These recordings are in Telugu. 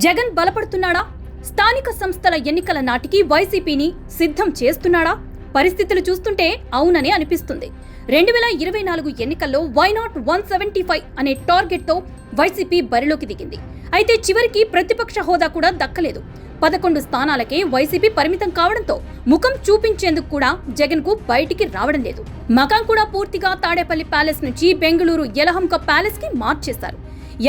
జగన్ బలపడుతున్నాడా? స్థానిక సంస్థల ఎన్నికల నాటికి వైసీపీని సిద్ధం చేస్తున్నాడా? పరిస్థితులు చూస్తుంటే అవుననే అనిపిస్తుంది. 2024 ఎన్నికల్లో వైనాట్ 175 అనే టార్గెట్తో వైసీపీ బరిలోకి దిగింది. అయితే చివరికి ప్రతిపక్ష హోదా కూడా దక్కలేదు. 11 స్థానాలకే వైసీపీ పరిమితం కావడంతో ముఖం చూపించేందుకు కూడా జగన్ కు బయటికి రావడం లేదు. మకాం కూడా పూర్తిగా తాడేపల్లి ప్యాలెస్ నుంచి బెంగళూరు యలహంక ప్యాలెస్ కి మార్చేశారు.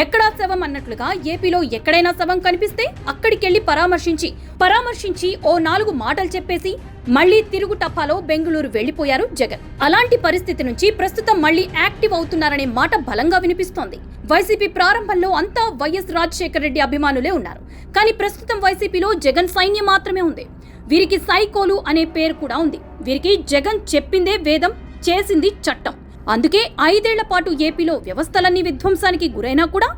ఎక్కడా శవం అన్నట్లుగా ఏపీలో ఎక్కడైనా శవం కనిపిస్తే అక్కడికెళ్లి పరామర్శించి ఓ 4 మాటలు చెప్పేసి మళ్లీ తిరుగు టప్పాలో బెంగళూరు వెళ్లిపోయారు జగన్. అలాంటి పరిస్థితి నుంచి ప్రస్తుతం మళ్లీ యాక్టివ్ అవుతున్నారనే మాట బలంగా వినిపిస్తోంది. వైసీపీ ప్రారంభంలో అంతా వైఎస్ రాజశేఖర రెడ్డి అభిమానులే ఉన్నారు. కానీ ప్రస్తుతం వైసీపీలో జగన్ సైన్యం మాత్రమే ఉంది. వీరికి సైకోలు అనే పేరు కూడా ఉంది. వీరికి జగన్ చెప్పిందే వేదం, చేసింది చట్టం. అందుకే 5 ఏళ్ల పాటు ఏపీలో వ్యవస్థలన్నీ విధ్వంసానికి గురైనా కూడా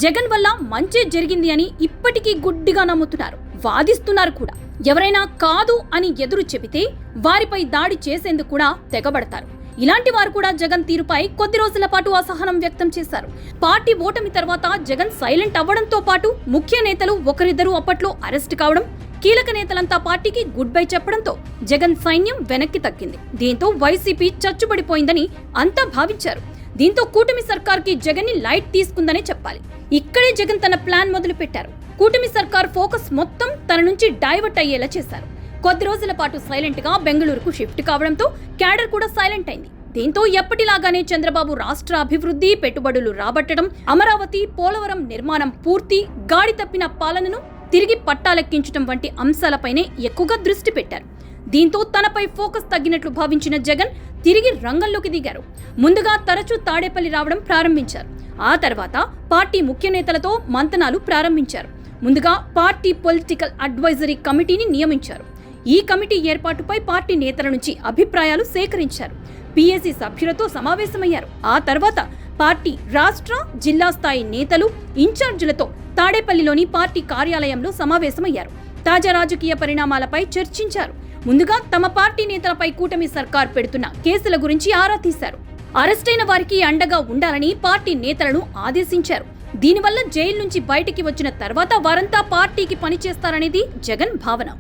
జగన్ వల్ల మంచే జరిగింది అని ఇప్పటికీ గుడ్డిగా నమ్ముతున్నారు, వాదిస్తున్నారు కూడా. ఎవరైనా కాదు అని ఎదురు చెబితే వారిపై దాడి చేసేందుకు కూడా తెగబడతారు. ఇలాంటి వారు కూడా జగన్ తీరుపై కొద్ది రోజుల పాటు అసహనం వ్యక్తం చేశారు. పార్టీ ఓటమి తర్వాత జగన్ సైలెంట్ అవ్వడంతో పాటు ముఖ్య నేతలు ఒకరిద్దరు అప్పట్లో అరెస్ట్ కావడం, కీలక నేతలంతా పార్టీకి గుడ్ బై చెప్పడంతో జగన్ సైన్యం వెనక్కి తగ్గింది. దీంతో వైసీపీ చచ్చుబడిపోయిందని అంతా భావించారు. దీంతో కూటమి సర్కార్కి జగన్ ని లైట్ తీసుకుందనే చెప్పాలి. ఇక్కడే జగన్ తన ప్లాన్ మొదలు పెట్టారు. కూటమి సర్కార్ ఫోకస్ మొత్తం తన నుంచి డైవర్ట్ అయ్యేలా చేశారు. కొద్ది రోజుల పాటు సైలెంట్ గా బెంగళూరుకు షిఫ్ట్ కావడంతో క్యాడర్ కూడా సైలెంట్ అయింది. దీంతో ఎప్పటిలాగానే చంద్రబాబు రాష్ట్ర అభివృద్ధి, పెట్టుబడులు రాబట్టడం, అమరావతి, పోలవరం నిర్మాణం పూర్తి, గాడి తప్పిన పాలనను తిరిగి పట్టాలెక్కించడం వంటి అంశాలపైనే ఎక్కువగా దృష్టి పెట్టారు. దీంతో తనపై ఫోకస్ తగ్గినట్లు భావించిన జగన్ తిరిగి రంగంలోకి దిగారు. ముందుగా తరచూ తాడేపల్లి రావడం ప్రారంభించారు. ఆ తర్వాత పార్టీ ముఖ్య నేతలతో మంతనాలు ప్రారంభించారు. ముందుగా పార్టీ పొలిటికల్ అడ్వైజరీ కమిటీని నియమించారు. ఈ కమిటీ ఏర్పాటుపై పార్టీ నేతల నుంచి అభిప్రాయాలు సేకరించారు. పిఎసి సభ్యులతో సమావేశమయ్యారు. ఆ తర్వాత పార్టీ రాష్ట్ర, జిల్లా స్థాయి నేతలు, ఇన్ఛార్జీలతో తాడేపల్లిలోని పార్టీ కార్యాలయంలో సమావేశమయ్యారు. తాజా రాజకీయ పరిణామాలపై చర్చించారు. ముందుగా తమ పార్టీ నేతలపై కూటమి సర్కార్ పెడుతున్న కేసుల గురించి ఆరా తీశారు. అరెస్టైన వారికి అండగా ఉండాలని పార్టీ నేతలను ఆదేశించారు. దీనివల్ల జైలు నుంచి బయటికి వచ్చిన తర్వాత వారంతా పార్టీకి పనిచేస్తారనేది జగన్ భావన.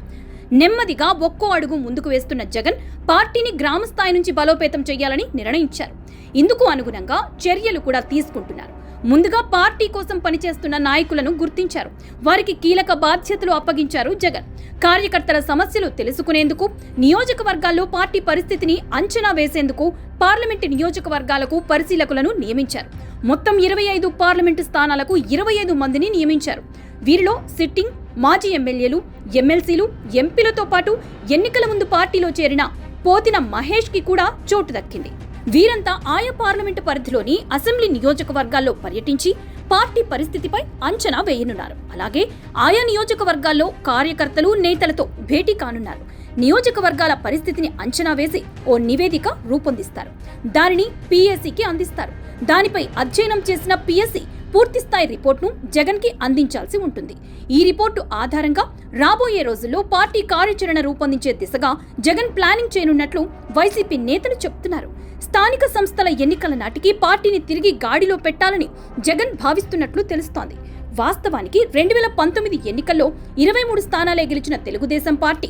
నెమ్మదిగా ఒక్కో అడుగు ముందుకు వేస్తున్న జగన్ పార్టీని గ్రామ స్థాయి నుంచి బలోపేతం చేయాలని నిర్ణయించారు. ఇందుకు అనుగుణంగా చర్యలు కూడా తీసుకుంటున్నారు. ముందుగా పార్టీ కోసం పనిచేస్తున్న నాయకులను గుర్తించారు. వారికి కీలక బాధ్యతలు అప్పగించారు జగన్. కార్యకర్తల సమస్యలు తెలుసుకునేందుకు, నియోజకవర్గాల్లో పార్టీ పరిస్థితిని అంచనా వేసేందుకు పార్లమెంటు నియోజకవర్గాలకు పరిశీలకులను నియమించారు. మొత్తం 25 పార్లమెంటు స్థానాలకు 25 మందిని నియమించారు. వీరిలో సిట్టింగ్, మాజీ ఎమ్మెల్యేలు, ఎమ్మెల్సీలు, ఎంపీలతో పాటు ఎన్నికల ముందు పార్టీలో చేరిన పోతిన మహేష్ కి కూడా చోటు దక్కింది. వీరంతా ఆయా పార్లమెంటు పరిధిలోని అసెంబ్లీ నియోజకవర్గాల్లో పర్యటించి పార్టీ పరిస్థితిపై అంచనా వేయనున్నారు. అలాగే ఆయా నియోజకవర్గాల్లో కార్యకర్తలు, నేతలతో భేటీ కానున్నారు. నియోజకవర్గాల పరిస్థితిని అంచనా వేసి ఓ నివేదిక రూపొందిస్తారు. దానిని పిఎస్సికి అందిస్తారు. దానిపై అధ్యయనం చేసిన పిఎస్సి పూర్తిస్థాయి రిపోర్ట్ను జగన్ కి అందించాల్సి ఉంటుంది. ఈ రిపోర్టు ఆధారంగా రాబోయే రోజుల్లో పార్టీ కార్యాచరణ రూపొందించే దిశగా జగన్ ప్లానింగ్ చేయనున్నట్లు వైసీపీ నేతలు చెబుతున్నారు. స్థానిక సంస్థల ఎన్నికల నాటికి పార్టీని తిరిగి గాడిలో పెట్టాలని జగన్ భావిస్తున్నట్లు తెలుస్తోంది. వాస్తవానికి 2019 ఎన్నికల్లో 23 స్థానాలే గెలిచిన తెలుగుదేశం పార్టీ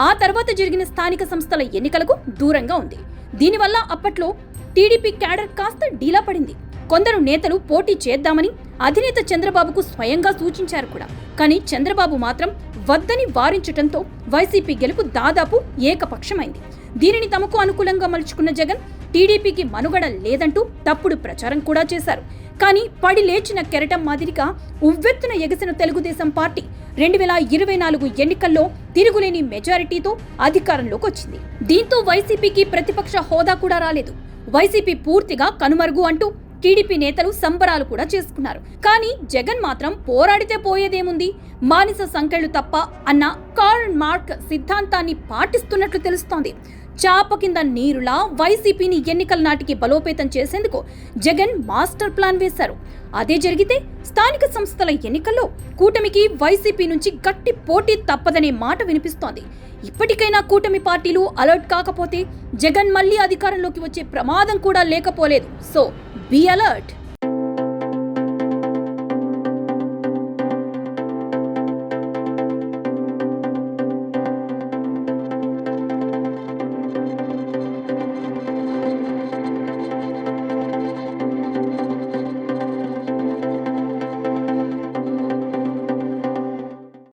ఆ తర్వాత జరిగిన స్థానిక సంస్థల ఎన్నికలకు దూరంగా ఉంది. దీనివల్ల అప్పట్లో టీడీపీ క్యాడర్ కాస్త డీలా పడింది. కొందరు నేతలు పోటీ చేద్దామని అధినేత చంద్రబాబుకు స్వయంగా సూచించారు కూడా. కానీ చంద్రబాబు మాత్రం వద్దని వారించడంతో వైసీపీ గెలుపు దాదాపు ఏకపక్షమైంది. దీనిని తమకు అనుకూలంగా మలుచుకున్న జగన్ టీడీపీకి మనుగడ లేదంటూ తప్పుడు ప్రచారం కూడా చేశారు. కానీ పడి లేచిన కెరటం మాదిరిగా ఉవ్వెత్తున ఎగసిన తెలుగుదేశం పార్టీ 2024 ఎన్నికల్లో తిరుగులేని మెజారిటీతో అధికారంలోకి వచ్చింది. దీంతో వైసీపీకి ప్రతిపక్ష హోదా కూడా రాలేదు. వైసీపీ పూర్తిగా కనుమరుగు అంటూ టీడీపీ నేతలు సంబరాలు కూడా చేసుకున్నారు. కానీ జగన్ మాత్రం పోరాడితే పోయేదేముంది, మానిస సంఖ్యలు తప్ప అన్న కార్ల్ మార్క్స్ సిద్ధాంతాన్ని పాటిస్తున్నట్లు తెలుస్తోంది. చాప కింద నీరులా వైసీపీని ఎన్నికల నాటికి బలోపేతం చేసేందుకు జగన్ మాస్టర్ ప్లాన్ వేశారు. అదే జరిగితే స్థానిక సంస్థల ఎన్నికల్లో కూటమికి వైసీపీ నుంచి గట్టి పోటీ తప్పదనే మాట వినిపిస్తోంది. ఇప్పటికైనా కూటమి పార్టీలు అలర్ట్ కాకపోతే జగన్ మళ్లీ అధికారంలోకి వచ్చే ప్రమాదం కూడా లేకపోలేదు. So be alert.